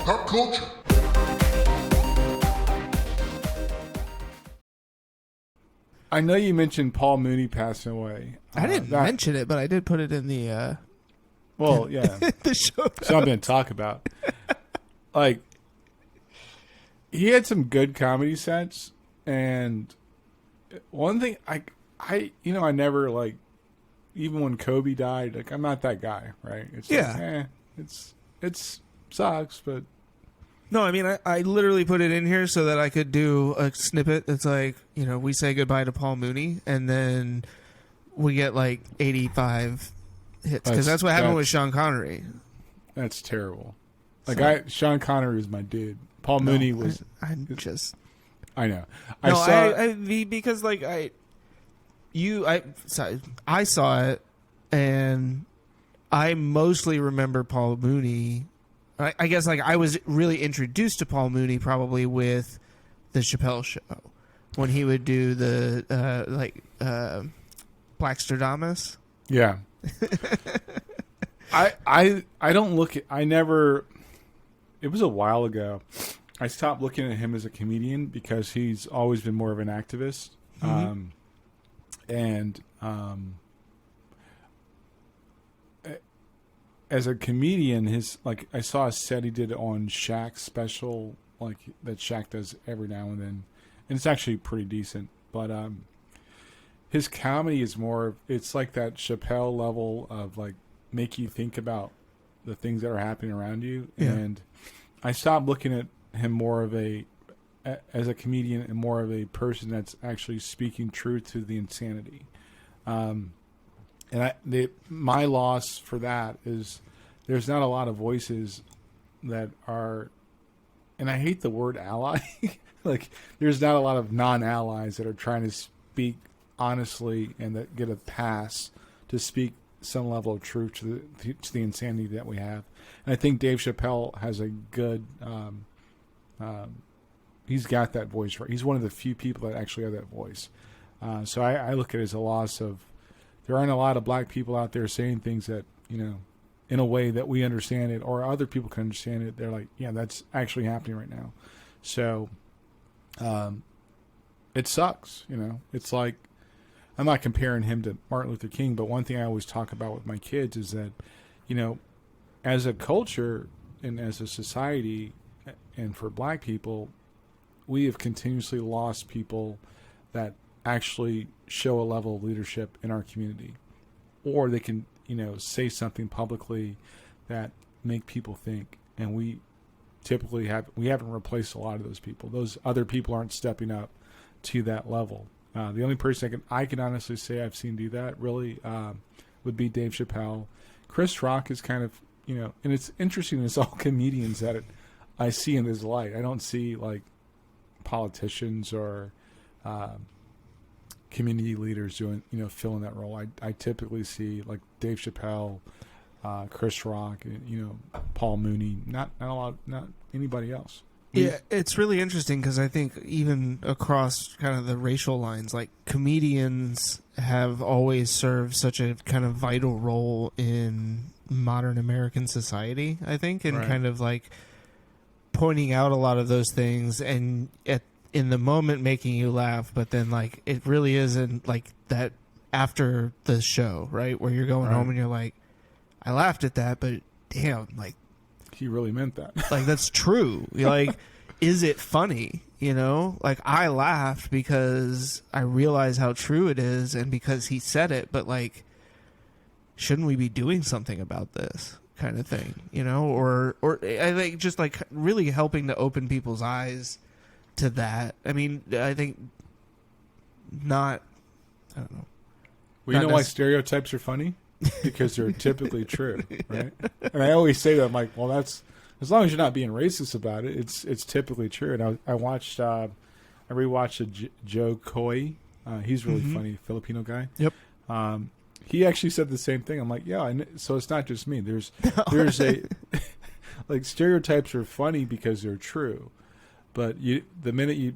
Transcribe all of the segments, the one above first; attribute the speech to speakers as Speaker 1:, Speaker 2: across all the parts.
Speaker 1: Pop culture.
Speaker 2: I know you mentioned Paul Mooney passing away.
Speaker 3: I didn't mention it, but I did put it in the
Speaker 2: Well, yeah.
Speaker 3: the show.
Speaker 2: Something to talk about. Like, he had some good comedy sets, and one thing I never, like, even when Kobe died, like, I'm not that guy, right? It's like, it's sucks, but
Speaker 3: No, I mean, I literally put it in here so that I could do a snippet that's like, we say goodbye to Paul Mooney, and then we get like 85 hits. Because that's what happened with Sean Connery.
Speaker 2: That's terrible. Like, Sean Connery was my dude. Paul Mooney was...
Speaker 3: I
Speaker 2: know.
Speaker 3: Because, like, I saw it, and I mostly remember Paul Mooney... I guess, like, I was really introduced to Paul Mooney probably with the Chappelle Show when he would do the Blackstradamus.
Speaker 2: Yeah. I don't look at... I never... It was a while ago. I stopped looking at him as a comedian because he's always been more of an activist.
Speaker 3: Mm-hmm.
Speaker 2: As a comedian, I saw a set he did on Shaq's special, like, that Shaq does every now and then, and it's actually pretty decent. But his comedy is more, it's like that Chappelle level of, like, make you think about the things that are happening around you.
Speaker 3: Yeah.
Speaker 2: And I stopped looking at him more of as a comedian and more of a person that's actually speaking truth to the insanity. My loss for that is there's not a lot of voices that are, and I hate the word ally, like, there's not a lot of non-allies that are trying to speak honestly and that get a pass to speak some level of truth to the insanity that we have. And I think Dave Chappelle has a good, he's got that voice right. He's one of the few people that actually have that voice. So I look at it as a loss of, there aren't a lot of black people out there saying things that, in a way that we understand it or other people can understand it. They're like, yeah, that's actually happening right now. So it sucks, It's like, I'm not comparing him to Martin Luther King, but one thing I always talk about with my kids is that, as a culture and as a society and for black people, we have continuously lost people that actually show a level of leadership in our community, or they can, say something publicly that make people think. And we typically haven't replaced a lot of those people. Those other people aren't stepping up to that level. The only person I can honestly say I've seen do that really would be Dave Chappelle. Chris Rock is kind of, and it's interesting. It's all comedians that I see in this light. I don't see, like, politicians or community leaders doing, filling that role. I typically see, like, Dave Chappelle, Chris Rock, Paul Mooney, not anybody else.
Speaker 3: Yeah, it's really interesting because I think even across kind of the racial lines, like, comedians have always served such a kind of vital role in modern American society, I think, and kind of, like, pointing out a lot of those things and in the moment making you laugh, but then, like, it really isn't like that after the show, right? Where you're going home and you're like, I laughed at that, but damn, like,
Speaker 2: he really meant that.
Speaker 3: Like, that's true. You're like, is it funny? Like, I laughed because I realize how true it is and because he said it, but, like, shouldn't we be doing something about this kind of thing, or I think just, like, really helping to open people's eyes to that. I mean, I think I don't know.
Speaker 2: Well, you know why stereotypes are funny? Because they're typically true, right? And I always say that, I'm like, well, that's, as long as you're not being racist about it, it's typically true. And I rewatched Joe Coy. He's really funny, Filipino guy.
Speaker 3: Yep.
Speaker 2: He actually said the same thing. I'm like, yeah, so it's not just me. There's a, like, stereotypes are funny because they're true, but the minute you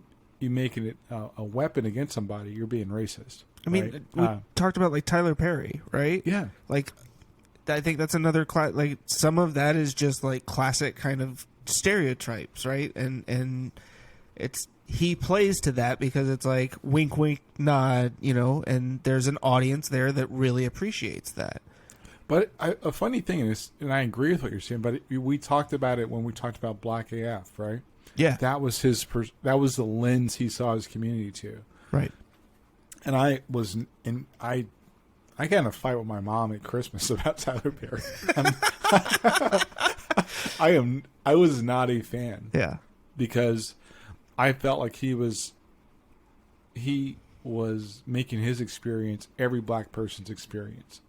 Speaker 2: make it a weapon against somebody, you're being racist.
Speaker 3: I mean, we talked about, like, Tyler Perry, right?
Speaker 2: Yeah.
Speaker 3: Like, I think that's another like, some of that is just, like, classic kind of stereotypes, right? And it's he plays to that because it's like wink, wink, nod, and there's an audience there that really appreciates that.
Speaker 2: But a funny thing is, and I agree with what you're saying, but we talked about it when we talked about Black AF, right?
Speaker 3: Yeah,
Speaker 2: that was that was the lens he saw his community to,
Speaker 3: right.
Speaker 2: And I got in a fight with my mom at Christmas about Tyler Perry. I was not a fan.
Speaker 3: Yeah,
Speaker 2: because I felt like he was making his experience every black person's experience,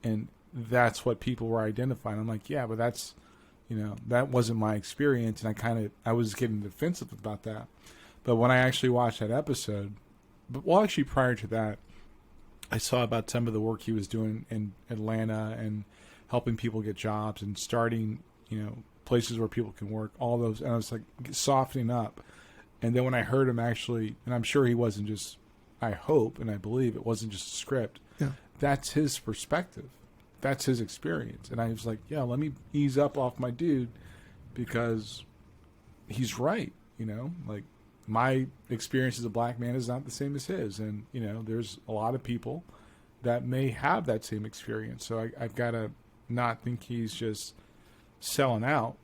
Speaker 2: and that's what people were identifying. I'm like, yeah, but that's, that wasn't my experience, and I was getting defensive about that. But when I actually watched that episode, actually prior to that, I saw about some of the work he was doing in Atlanta and helping people get jobs and starting, places where people can work, all those, and I was like softening up. And then when I heard him actually, and I'm sure he wasn't just, I hope and I believe it wasn't just a script.
Speaker 3: Yeah.
Speaker 2: That's his perspective. That's his experience. And I was like, yeah, let me ease up off my dude because he's right. Like my experience as a black man is not the same as his. And, there's a lot of people that may have that same experience. So I've got to not think he's just selling out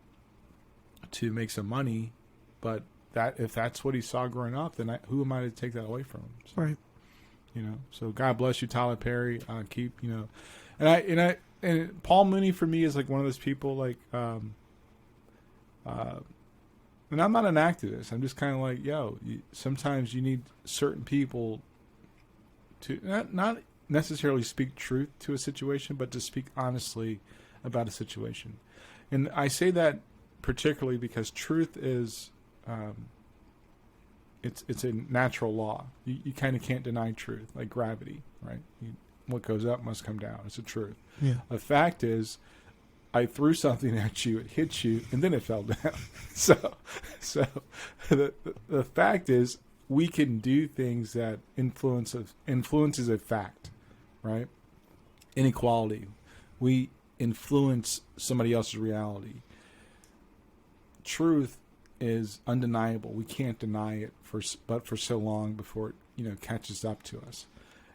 Speaker 2: to make some money, but that if that's what he saw growing up, then who am I to take that away from him? So,
Speaker 3: right.
Speaker 2: So God bless you, Tyler Perry. Keep, and Paul Mooney for me is like one of those people like, and I'm not an activist. I'm just kind of like, sometimes you need certain people to not necessarily speak truth to a situation, but to speak honestly about a situation. And I say that particularly because truth is, it's a natural law. You kind of can't deny truth, like gravity, right? What goes up must come down. It's a truth.
Speaker 3: Yeah.
Speaker 2: The fact is, I threw something at you, it hit you, and then it fell down. So the fact is, we can do things that influences a fact, right? Inequality. We influence somebody else's reality. Truth is undeniable. We can't deny it for so long before it catches up to us.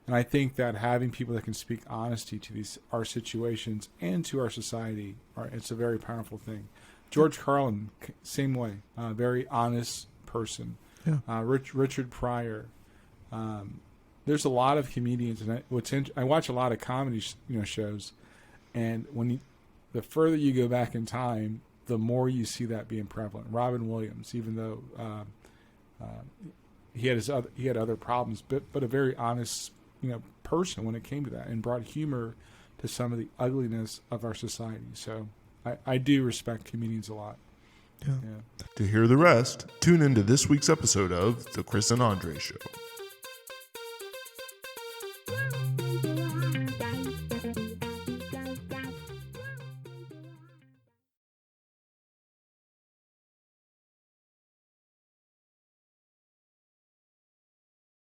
Speaker 2: And I think that having people that can speak honesty to our situations and to our society, it's a very powerful thing. George Carlin, same way, very honest person.
Speaker 3: Yeah.
Speaker 2: Richard Pryor. There's a lot of comedians, and I watch a lot of comedy shows, and the further you go back in time, the more you see that being prevalent. Robin Williams, even though he had other problems, but a very honest person when it came to that, and brought humor to some of the ugliness of our society. So I do respect comedians a lot.
Speaker 3: Yeah.
Speaker 2: Yeah.
Speaker 1: To hear the rest, tune into this week's episode of The Chris and Andre Show.